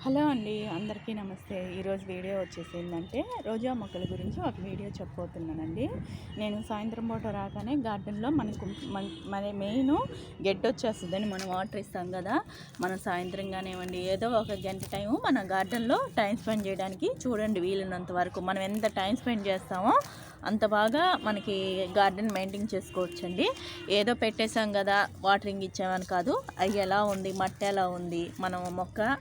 Hello అండి, అందరికీ నమస్తే. ఈరోజు వీడియో వచ్చేసి ఏంటంటే రోజా మొక్కల గురించి ఒక వీడియో చెప్పబోతున్నానండి. నేను సాయంత్రం పూట రాగానే గార్డెన్లో మన మెయిన్ గెడ్డ వచ్చేస్తుందని మనం వాటర్ ఇస్తాం కదా. మనం సాయంత్రం కానివ్వండి ఏదో ఒక గంట టైము మన గార్డెన్లో టైం స్పెండ్ చేయడానికి చూడండి. వీలున్నంత వరకు మనం ఎంత టైం స్పెండ్ చేస్తామో అంత బాగా మనకి గార్డెన్ మెయింటైన్ చేసుకోవచ్చండి. ఏదో పెట్టేసాం కదా, వాటరింగ్ ఇచ్చామని కాదు. అవి ఎలా ఉంది, మట్టి ఎలా ఉంది, మనం మొక్క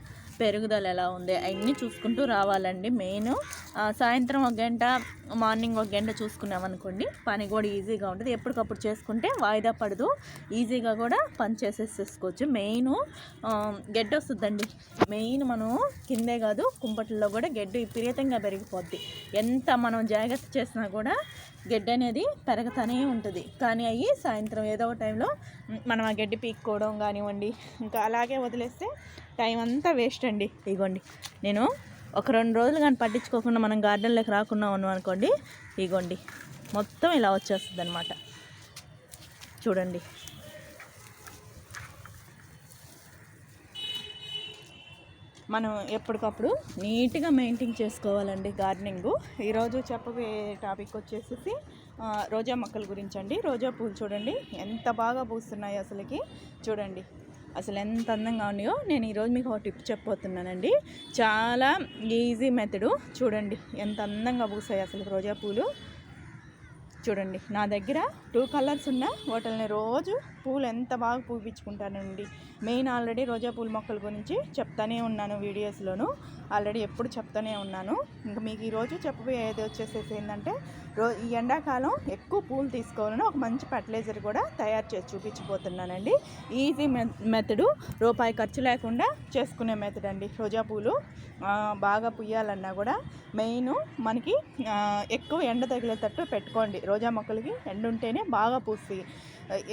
పెరుగుదల ఎలా ఉంది అవన్నీ చూసుకుంటూ రావాలండి. మెయిన్ సాయంత్రం ఒక గంట, మార్నింగ్ ఒక గంట చూసుకున్నామనుకోండి పని కూడా ఈజీగా ఉంటుంది. ఎప్పటికప్పుడు చేసుకుంటే వాయిదా పడదు, ఈజీగా కూడా పని చేసేసుకోవచ్చు. మెయిన్ గడ్డి వస్తుందండి. మెయిన్ మనం కిందే కాదు కుంపట్లలో కూడా గడ్డి విపరీతంగా పెరిగిపోద్ది. ఎంత మనం జాగ్రత్త చేసినా కూడా గడ్డి అనేది పెరగతానే ఉంటుంది. కానీ అవి సాయంత్రం ఏదో ఒక టైంలో మనం ఆ గడ్డి పీక్కోవడం కానివ్వండి, ఇంకా అలాగే వదిలేస్తే టైం అంతా వేస్ట్ అండి. ఇగోండి, నేను ఒక 2 రోజులు కానీ పట్టించుకోకుండా మనం గార్డెన్లోకి రాకుండా ఉన్నాం అనుకోండి, ఇగోండి మొత్తం ఇలా వచ్చేస్తుంది అనమాట. చూడండి, మనం ఎప్పటికప్పుడు నీట్గా మెయింటైన్ చేసుకోవాలండి గార్డెనింగు. ఈరోజు చెప్పబోయే టాపిక్ వచ్చేసి రోజా మొక్కల గురించి అండి. రోజా పూలు చూడండి ఎంత బాగా పూస్తున్నాయి అసలుకి. చూడండి అసలు ఎంత అందంగా ఉన్నాయో. నేను ఈరోజు మీకు ఒక టిప్ చెప్పబోతున్నానండి. చాలా ఈజీ మెథడు. చూడండి ఎంత అందంగా పూసాయి అసలు రోజా పూలు. చూడండి, నా దగ్గర 2 కలర్స్ ఉన్న వాటిని రోజు పూలు ఎంత బాగా పూపించుకుంటానండి. మెయిన్ ఆల్రెడీ రోజా పూల మొక్కల గురించి చెప్తానే ఉన్నాను, వీడియోస్లోను ఆల్రెడీ ఎప్పుడు చెప్తానే ఉన్నాను. ఇంకా మీకు ఈరోజు చెప్పబోయేది వచ్చేసేసి ఏంటంటే ఈ ఎండాకాలం ఎక్కువ పూలు తీసుకోవాలని ఒక మంచి ఫర్టిలైజర్ కూడా తయారు చేసి చూపించిపోతున్నానండి. ఈజీ మెథడు, రూపాయి ఖర్చు లేకుండా చేసుకునే మెథడ్ అండి. రోజా పూలు బాగా పుయ్యాలన్నా కూడా మెయిన్ మనకి ఎక్కువ ఎండ తగిలేటట్టు పెట్టుకోండి. రోజా మొక్కలకి ఎండ ఉంటేనే బాగా పూస్తాయి.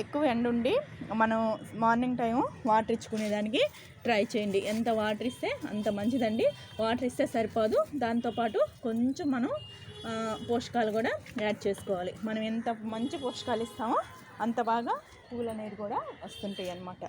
ఎక్కువ ఎండ ఉండి మనం మార్నింగ్ టైము వాటర్ ఇచ్చుకునేదానికి ట్రై చేయండి. ఎంత వాటర్ ఇస్తే అంత మంచిదండి. వాటర్ ఇస్తే సరిపోదు, దాంతోపాటు కొంచెం మనం పోషకాలు కూడా యాడ్ చేసుకోవాలి. మనం ఎంత మంచి పోషకాలు ఇస్తామో అంత బాగా పూలు అనేది కూడా వస్తుంటాయి అన్నమాట.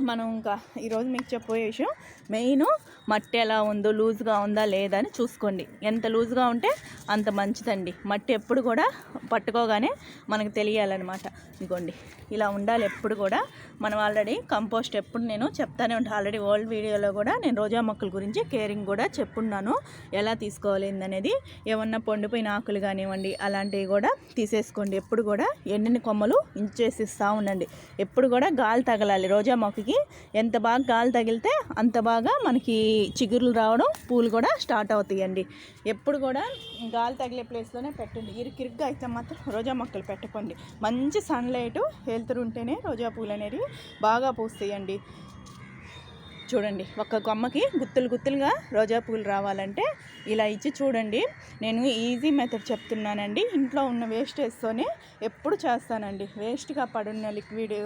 మనం ఇంకా ఈరోజు మీకు చెప్పబోయే విషయం మెయిన్ మట్టి ఎలా ఉందో, లూజ్గా ఉందా లేదా అని చూసుకోండి. ఎంత లూజ్గా ఉంటే అంత మంచిదండి. మట్టి ఎప్పుడు కూడా పట్టుకోగానే మనకు తెలియాలన్నమాట. ఇదిగోండి ఇలా ఉండాలి ఎప్పుడు కూడా. మనం ఆల్రెడీ కంపోస్ట్ ఎప్పుడు నేను చెప్తానే ఉంటాను. ఆల్రెడీ ఓల్డ్ వీడియోలో కూడా నేను రోజా మొక్కల గురించి కేరింగ్ కూడా చెప్పున్నాను, ఎలా తీసుకోవాలి అనేది. ఏమన్నా పండిపోయిన ఆకులు కానివ్వండి అలాంటివి కూడా తీసేసుకోండి. ఎప్పుడు కూడా ఎండిన కొమ్మలు ఇంచేసిస్తూ ఉండండి. ఎప్పుడు కూడా గాలి తగలాలి. రోజా మొక్కకి ఎంత బాగా గాలి తగిలితే అంత బాగా మనకి చిగురులు రావడం, పూలు కూడా స్టార్ట్ అవుతాయండి. ఎప్పుడు కూడా గాలి తగిలే ప్లేస్లోనే పెట్టండి. ఇరుకిరుగ్గా అయితే మాత్రం రోజా మొక్కలు పెట్టకండి. మంచి సన్లైట్ వెళ్తురు ఉంటేనే రోజా పూలు అనేది బాగా పూస్తాయండి. చూడండి, ఒక్క కొమ్మకి గుత్తులుగా రోజా పూలు రావాలంటే ఇలా ఇచ్చి చూడండి. నేను ఈజీ మెథడ్ చెప్తున్నానండి. ఇంట్లో ఉన్న వేస్టేజ్తోనే ఎప్పుడు చేస్తానండి. వేస్ట్గా పడున్న లిక్విడ్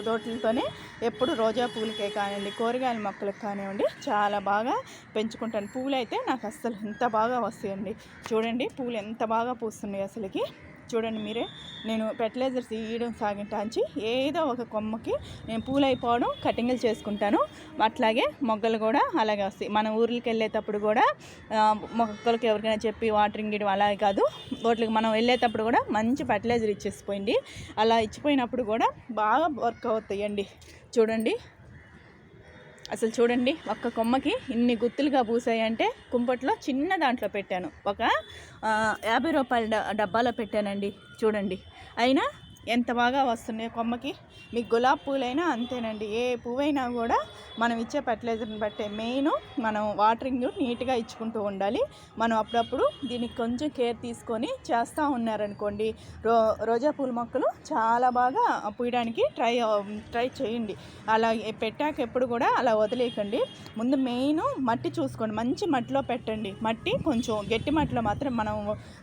తోటలతోనే ఎప్పుడు రోజా పూలకే కానివ్వండి, కూరగాయల మొక్కలకు కానివ్వండి చాలా బాగా పెంచుకుంటాను. పూలు అయితే నాకు అస్సలు ఎంత బాగా వస్తాయండి. చూడండి పూలు ఎంత బాగా పూస్తున్నాయి అసలుకి. చూడండి మీరే, నేను ఫెర్టిలైజర్స్ ఇవ్వడం సాగింటాంచి ఏదో ఒక కొమ్మకి నేను పూలు అయిపోవడం కటింగ్లు చేసుకుంటాను. అట్లాగే మొగ్గలు కూడా అలాగే వస్తాయి. మన ఊర్లకి వెళ్ళేటప్పుడు కూడా మొక్కలకి ఎవరికైనా చెప్పి వాటరింగ్ ఇవ్వడం అలాగే కాదు, వాటికి మనం వెళ్ళేటప్పుడు కూడా మంచి ఫెర్టిలైజర్ ఇచ్చేసిపోయింది. అలా ఇచ్చిపోయినప్పుడు కూడా బాగా వర్క్ అవుతాయండి. చూడండి అసలు చూడండి, ఒక్క కొమ్మకి ఇన్ని గుత్తులుగా పూసాయంటే కుంపట్లో చిన్న దాంట్లో పెట్టాను, ఒక 50 రూపాయల డబ్బాలో పెట్టానండి. చూడండి అయినా ఎంత బాగా వస్తున్నాయి కొమ్మకి. మీకు గులాబీ పూలైనా అంతేనండి. ఏ పువ్వైనా కూడా మనం ఇచ్చే ఫర్టిలైజర్ని బట్టే. మెయిన్ మనం వాటరింగ్ నీట్గా ఇచ్చుకుంటూ ఉండాలి. మనం అప్పుడప్పుడు దీనికి కొంచెం కేర్ తీసుకొని చేస్తూ ఉన్నారనుకోండి, రోజా పూల మొక్కలు చాలా బాగా పూయడానికి ట్రై చేయండి. అలా పెట్టాక ఎప్పుడు కూడా అలా వదిలేయకండి. ముందు మెయిన్ మట్టి చూసుకోండి, మంచి మట్టిలో పెట్టండి. మట్టి కొంచెం గట్టి మట్టిలో మాత్రం మనం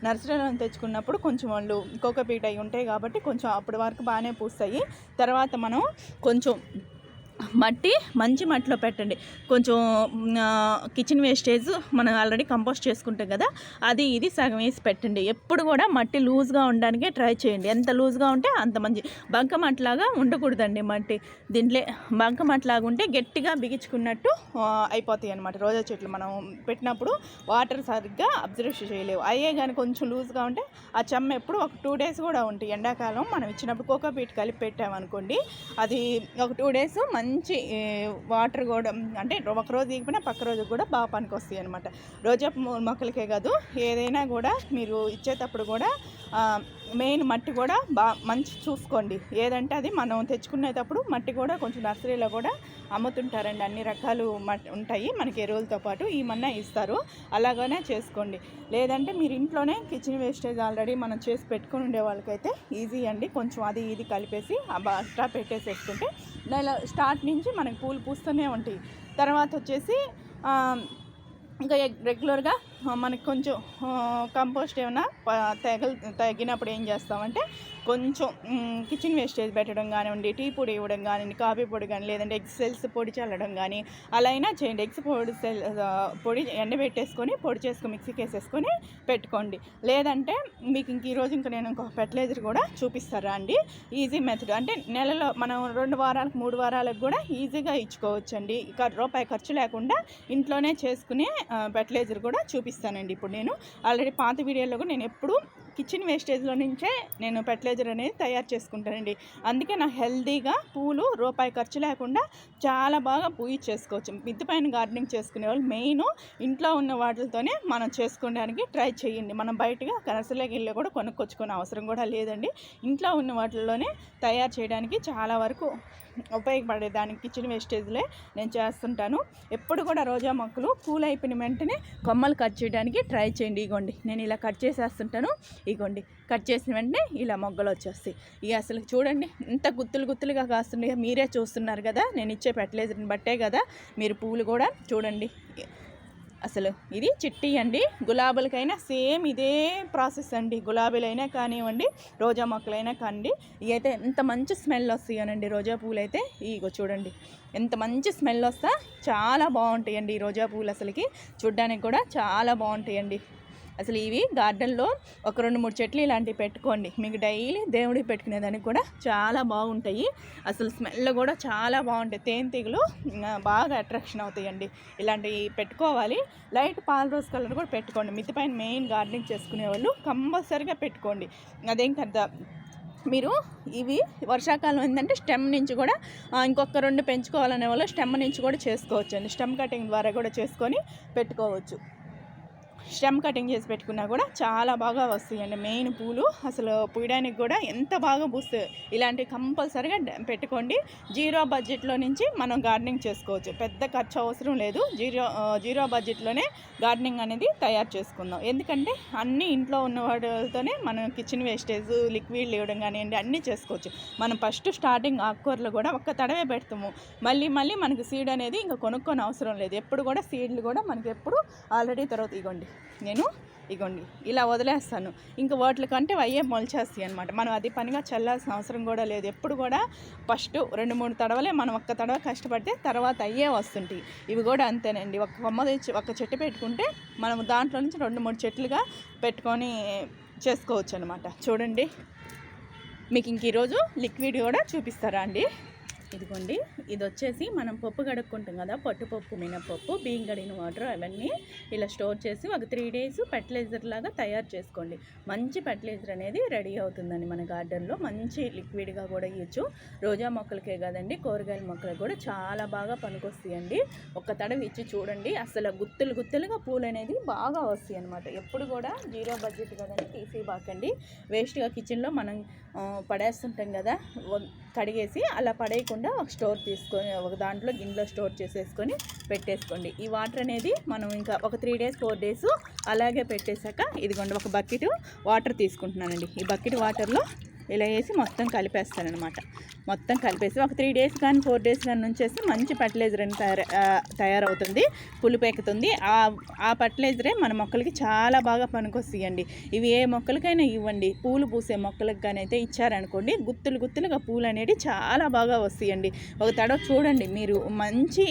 నర్సరీలో తెచ్చుకున్నప్పుడు కొంచెం వాళ్ళు కోకోపీట్ అవి ఉంటాయి కాబట్టి కొంచెం అప్పటి వరకు బాగానే పూస్తాయి. తర్వాత మనం కొంచెం మట్టి మంచి మట్టిలో పెట్టండి. కొంచెం కిచెన్ వేస్టేజ్ మనం ఆల్రెడీ కంపోస్ట్ చేసుకుంటాం కదా, అది ఇది సగం వేసి పెట్టండి. ఎప్పుడు కూడా మట్టి లూజ్గా ఉండడానికే ట్రై చేయండి. ఎంత లూజ్గా ఉంటే అంత మంచి. బంకమట్లాగా ఉండకూడదండి మట్టి. దీంట్లో బంకమట్లాగా ఉంటే గట్టిగా బిగించుకున్నట్టు అయిపోతాయి అన్నమాట. రోజా చెట్లు మనం పెట్టినప్పుడు వాటర్ సరిగ్గా అబ్జర్వ్ చేయలేవు. అయ్యే కానీ కొంచెం లూజ్గా ఉంటే ఆ చెమ్మ ఎప్పుడు ఒక 2 days కూడా ఉంటాయి. ఎండాకాలం మనం ఇచ్చినప్పుడు కోకోపీట్ కలిపి పెట్టామనుకోండి, అది ఒక 2 days మంచి వాటర్ కూడా, అంటే ఒకరోజు దిగిపోయినా పక్క రోజు కూడా బాగా పనికి వస్తాయి అనమాట. రోజా మొక్కలకే కాదు, ఏదైనా కూడా మీరు ఇచ్చేటప్పుడు కూడా మెయిన్ మట్టి కూడా మంచి చూసుకోండి. ఏదంటే అది మనం తెచ్చుకునేటప్పుడు మట్టి కూడా కొంచెం నర్సరీలో కూడా అమ్ముతుంటారండి. అన్ని రకాలు మట్టి ఉంటాయి మనకి, ఎరువులతో పాటు ఈ మన్నా ఇస్తారు. అలాగనే చేసుకోండి. లేదంటే మీరు ఇంట్లోనే కిచెన్ వేస్టేజ్ ఆల్రెడీ మనం చేసి పెట్టుకుని ఉండే వాళ్ళకైతే ఈజీ అండి. కొంచెం అది ఇది కలిపేసి అట్లా పెట్టేసేసుకుంటే నెల స్టార్ట్ నుంచి మనకి పూలు పూస్తూనే ఉంటాయి. తర్వాత వచ్చేసి ఇంకా రెగ్యులర్గా మనకి కొంచెం కంపోస్ట్ ఏమైనా తగ్గినప్పుడు ఏం చేస్తామంటే కొంచెం కిచెన్ వేస్టేజ్ పెట్టడం కానివ్వండి, టీ పొడి ఇవ్వడం కానివ్వండి, కాఫీ పొడి కానీ, లేదంటే ఎగ్స్ సెల్స్ పొడి చల్లడం కానీ అలా అయినా చేయండి. ఎగ్స్ పొడి ఎండబెట్టేసుకొని పొడి చేసుకొని మిక్సీకి వేసేసుకొని పెట్టుకోండి. లేదంటే మీకు ఈరోజు నేను ఇంకొక ఫెర్టిలైజర్ కూడా చూపిస్తారా అండి. ఈజీ మెథడ్, అంటే నెలలో మనం 2 వారాలకు 3 వారాలకు కూడా ఈజీగా ఇచ్చుకోవచ్చండి. రూపాయి ఖర్చు లేకుండా ఇంట్లోనే చేసుకునే ఫెర్టిలైజర్ కూడా చూపిస్తానండి. ఇప్పుడు నేను ఆల్రెడీ పాత వీడియోలో కూడా నేను ఎప్పుడు కిచెన్ వేస్టేజ్లో నుంచే నేను ఫెర్టిలైజర్ అనేది తయారు చేసుకుంటానండి. అందుకే నా హెల్తీగా పూలు రూపాయి ఖర్చు లేకుండా చాలా బాగా చేసుకోవచ్చు. మిద్దె పైన గార్డెనింగ్ చేసుకునే వాళ్ళు మెయిన్ ఇంట్లో ఉన్న వాటితోనే మనం చేసుకోవడానికి ట్రై చేయండి. మనం బయటగా నర్సరీలోకి వెళ్ళి కూడా కొనుక్కొచ్చుకునే అవసరం కూడా లేదండి. ఇంట్లో ఉన్న వాటిల్లోనే తయారు చేయడానికి చాలా వరకు ఉపయోగపడేదానికి కిచెన్ వేస్టేజ్లే నేను చేస్తుంటాను. ఎప్పుడు కూడా రోజా మొక్కలు పూలు అయిపోయిన వెంటనే కొమ్మలు కట్ చేయడానికి ట్రై చేయండి. ఇగోండి నేను ఇలా కట్ చేసేస్తుంటాను. ఇగోండి కట్ చేసిన వెంటనే ఇలా మొగ్గలు వచ్చేస్తాయి. ఇక అసలు చూడండి ఇంత గుత్తులుగా కాస్తున్నాయి. మీరే చూస్తున్నారు కదా, నేను ఇచ్చే ఫెర్టిలైజర్ని బట్టే కదా. మీరు పూలు కూడా చూడండి. అసలు ఇది చిట్టి అండి. గులాబీలకైనా సేమ్ ఇదే ప్రాసెస్ అండి. గులాబీలైనా కానివ్వండి, రోజా మొక్కలైనా కానివ్వండి, ఇవైతే ఎంత మంచి స్మెల్ వస్తాయనండి. రోజా పూలు అయితే ఇగో చూడండి ఎంత మంచి స్మెల్ వస్తా, చాలా బాగుంటాయండి ఈ రోజా పూలు. అసలుకి చూడ్డానికి కూడా చాలా బాగుంటాయండి. అసలు ఇవి గార్డెన్లో ఒక 2-3 చెట్లు ఇలాంటివి పెట్టుకోండి. మీకు డైలీ దేవుడికి పెట్టుకునేదానికి కూడా చాలా బాగుంటాయి. అసలు స్మెల్ కూడా చాలా బాగుంటాయి. తేనెటీగలు బాగా అట్రాక్షన్ అవుతాయండి. ఇలాంటివి పెట్టుకోవాలి. లైట్ పాల రోజ్ కలర్ కూడా పెట్టుకోండి. మిద్దె పైన మెయిన్ గార్డెనింగ్ చేసుకునే వాళ్ళు కంపల్సరీగా పెట్టుకోండి. అదేం కదా, మీరు ఇవి వర్షాకాలం ఏంటంటే స్టెమ్ నుంచి కూడా ఇంకొక 2 పెంచుకోవాలనే వాళ్ళు స్టెమ్ నుంచి కూడా చేసుకోవచ్చు అండి. స్టెమ్ కటింగ్ ద్వారా కూడా చేసుకొని పెట్టుకోవచ్చు. స్టెమ్ కటింగ్ చేసి పెట్టుకున్నా కూడా చాలా బాగా వస్తాయండి. మెయిన్ పూలు అసలు పూయడానికి కూడా ఎంత బాగా పూస్తాయి. ఇలాంటివి కంపల్సరీగా పెట్టుకోండి. 0 బడ్జెట్లో నుంచి మనం గార్డెనింగ్ చేసుకోవచ్చు. పెద్ద ఖర్చు అవసరం లేదు. జీరో బడ్జెట్లోనే గార్డెనింగ్ అనేది తయారు చేసుకుందాం. ఎందుకంటే అన్నీ ఇంట్లో ఉన్న వాటితోనే మనం కిచెన్ వేస్టేజ్ లిక్విడ్ ఇవ్వడం కానివ్వండి అన్నీ చేసుకోవచ్చు. మనం ఫస్ట్ స్టార్టింగ్ ఆకుకూరలు కూడా ఒక్క తడవే పెడతాము. మళ్ళీ మనకి సీడ్ అనేది ఇంకా కొనుక్కొని అవసరం లేదు. ఎప్పుడు కూడా సీడ్లు కూడా మనకి ఎప్పుడు ఆల్రెడీ తర్వాత ఇగోండి ఇలా వదిలేస్తాను. ఇంకా వాటి కంటే అయ్యే మొలిచేస్తాయి అనమాట. మనం అది పనిగా చల్లాల్సిన అవసరం కూడా లేదు. ఎప్పుడు కూడా ఫస్ట్ 2-3 తడవలే మనం ఒక్క తడవ కష్టపడితే తర్వాత అయ్యే వస్తుంటాయి. ఇవి కూడా అంతేనండి. ఒక కొమ్మ తెచ్చి ఒక చెట్టు పెట్టుకుంటే మనం దాంట్లో నుంచి 2-3 చెట్లుగా పెట్టుకొని చేసుకోవచ్చు అనమాట. చూడండి మీకు ఇంక ఈరోజు లిక్విడ్ కూడా చూపిస్తారా అండి. ఇదిగోండి ఇది వచ్చేసి మనం పప్పు కడుక్కుంటాం కదా, పట్టుపప్పు, మినపప్పు, బియ్యం కడిగిన వాటర్ అవన్నీ ఇలా స్టోర్ చేసి ఒక 3 days ఫెర్టిలైజర్ లాగా తయారు చేసుకోండి. మంచి ఫెర్టిలైజర్ అనేది రెడీ అవుతుందండి. మన గార్డెన్లో మంచి లిక్విడ్గా కూడా ఇవ్వచ్చు. రోజా మొక్కలకే కాదండి, కూరగాయల మొక్కలకు కూడా చాలా బాగా పనికొస్తాయండి. ఒక్క తడవి ఇచ్చి చూడండి, అసలు గుత్తులుగా పూలు అనేది బాగా వస్తాయి అనమాట. ఎప్పుడు కూడా 0 బడ్జెట్ కదండి, తీసేయబాకండి. వేస్ట్గా కిచెన్లో మనం పడేస్తుంటాం కదా, కడిగేసి అలా పడేయకుండా ఒక స్టోర్ తీసుకొని ఒక దాంట్లో గిన్నెలో స్టోర్ చేసేసుకొని పెట్టేసుకోండి. ఈ వాటర్ అనేది మనం ఇంకా ఒక 3 days 4 days అలాగే పెట్టేశాక ఇదిగోండి ఒక బకెట్ వాటర్ తీసుకుంటున్నానండి. ఈ బకెట్ వాటర్లో ఇలా వేసి మొత్తం కలిపేస్తానమాట. మొత్తం కలిపేసి ఒక 3 డేస్ కానీ 4 డేస్ కానీ ఉంచేసి మంచి ఫర్టిలైజర్ అని తయారవుతుంది, పులుపు ఎక్కుతుంది. ఆ ఫర్టిలైజరే మన మొక్కలకి చాలా బాగా పనికొస్తాయండి. ఇవి ఏ మొక్కలకైనా ఇవ్వండి, పూలు పూసే మొక్కలకు కానీ అయితే ఇచ్చారనుకోండి, గుత్తులుగా పూలు అనేవి చాలా బాగా వస్తాయండి. ఒక తడవ చూడండి మీరు, మంచి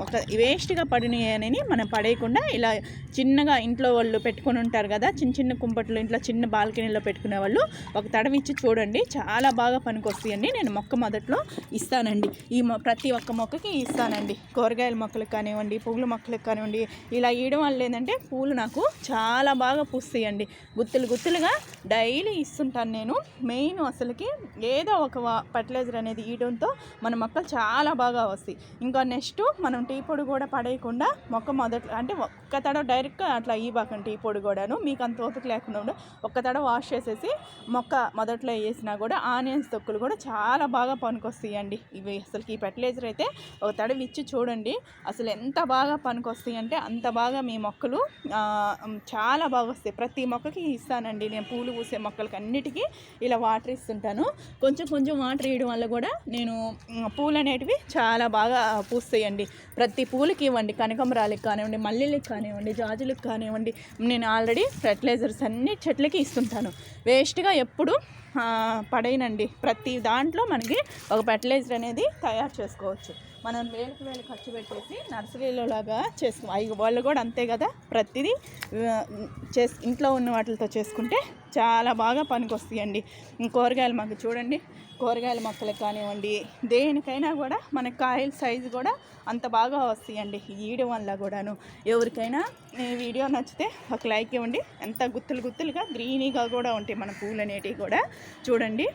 ఒక వేస్ట్గా పడినాయని మనం పడేయకుండా ఇలా చిన్నగా ఇంట్లో వాళ్ళు పెట్టుకొని ఉంటారు కదా, చిన్న కుంపట్లు ఇంట్లో చిన్న బాల్కనీలో పెట్టుకునే వాళ్ళు ఒక తడవ ఇచ్చి చూడండి, చాలా బాగా పనికొస్తాయండి. నేను మొక్క మొదట్లో ఇస్తానండి, ప్రతి ఒక్క మొక్కకి ఇస్తానండి. కూరగాయల మొక్కలకు కానివ్వండి, పువ్వుల మొక్కలకు కానివ్వండి, ఇలా ఇవ్వడం వల్ల ఏంటంటే పూలు నాకు చాలా బాగా పూస్తాయండి. గుత్తులుగా డైలీ ఇస్తుంటాను నేను. మెయిన్ అసలుకి ఏదో ఒక ఫర్టిలైజర్ అనేది ఇవ్వడంతో మన మొక్కలు చాలా బాగా వస్తాయి. ఇంకా నెక్స్ట్ మనం టీ పొడి కూడా పడేయకుండా మొక్క మొదట్లో అంటే ఒక్క తడవ డైరెక్ట్గా అట్లా ఇవ్వకండి. టీ పొడి కూడాను మీకు అంత ఓపిక లేకుండా ఒక్క తడవ వాష్ చేసేసి మొక్క మొదట్లో వేసినా కూడా ఆనియన్స్ తొక్కులు కూడా చాలా బాగా పనికొస్తాయండి. ఇవి అసలుకి ఈ ఫర్టిలైజర్ అయితే ఒక తడవ ఇచ్చి చూడండి, అసలు ఎంత బాగా పనికొస్తాయి అంటే అంత బాగా మీ మొక్కలు చాలా బాగా వస్తాయి. ప్రతి మొక్కకి ఇస్తానండి నేను, పూలు పూసే మొక్కలకి అన్నిటికీ ఇలా వాటర్ ఇస్తుంటాను. కొంచెం వాటర్ వేయడం వల్ల కూడా నేను పూలు అనేటివి చాలా బాగా పూస్తాయండి. ప్రతి పూలకి ఇవ్వండి, కనకాంబరాలకు కానివ్వండి, మల్లెలకు కానివ్వండి, జాజులకు కానివ్వండి, నేను ఆల్రెడీ ఫర్టిలైజర్స్ అన్ని చెట్లకి ఇస్తుంటాను. వేస్ట్గా ఎప్పుడు పడేయనండి. ప్రతి దాంట్లో మనకి ఒక ఫర్టిలైజర్ అనేది తయారు చేసుకోవచ్చు. మనం వేలు ఖర్చు పెట్టేసి నర్సరీలో లాగా వాళ్ళు కూడా అంతే కదా, ప్రతిదీ ఇంట్లో ఉన్న వాటితో చేసుకుంటే చాలా బాగా పనికొస్తాయండి. కూరగాయలు మాకు చూడండి, కూరగాయల మొక్కలకు కానివ్వండి, దేనికైనా కూడా మన కాయల సైజు కూడా అంత బాగా వస్తాయండి ఈయడం వల్ల కూడాను. ఎవరికైనా ఈ వీడియో నచ్చితే ఒక లైక్ ఇవ్వండి. ఎంత గుత్తులుగా గ్రీనీగా కూడా ఉంటాయి మన పూలు అనేటివి కూడా. చూడండి,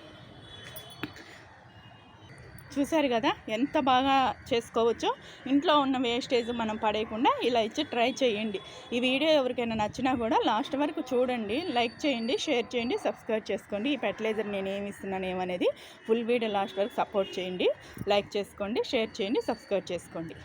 చూసారు కదా ఎంత బాగా చేసుకోవచ్చో. ఇంట్లో ఉన్న వేస్టేజ్ మనం పడేయకుండా ఇలా ఇచ్చి ట్రై చేయండి. ఈ వీడియో ఎవరికైనా నచ్చినా కూడా లాస్ట్ వరకు చూడండి, లైక్ చేయండి, షేర్ చేయండి, సబ్స్క్రైబ్ చేసుకోండి. ఈ ఫర్టిలైజర్ నేను ఏమి ఇస్తున్నాను ఏమనేది ఫుల్ వీడియో లాస్ట్ వరకు సపోర్ట్ చేయండి. లైక్ చేసుకోండి, షేర్ చేయండి, సబ్స్క్రైబ్ చేసుకోండి.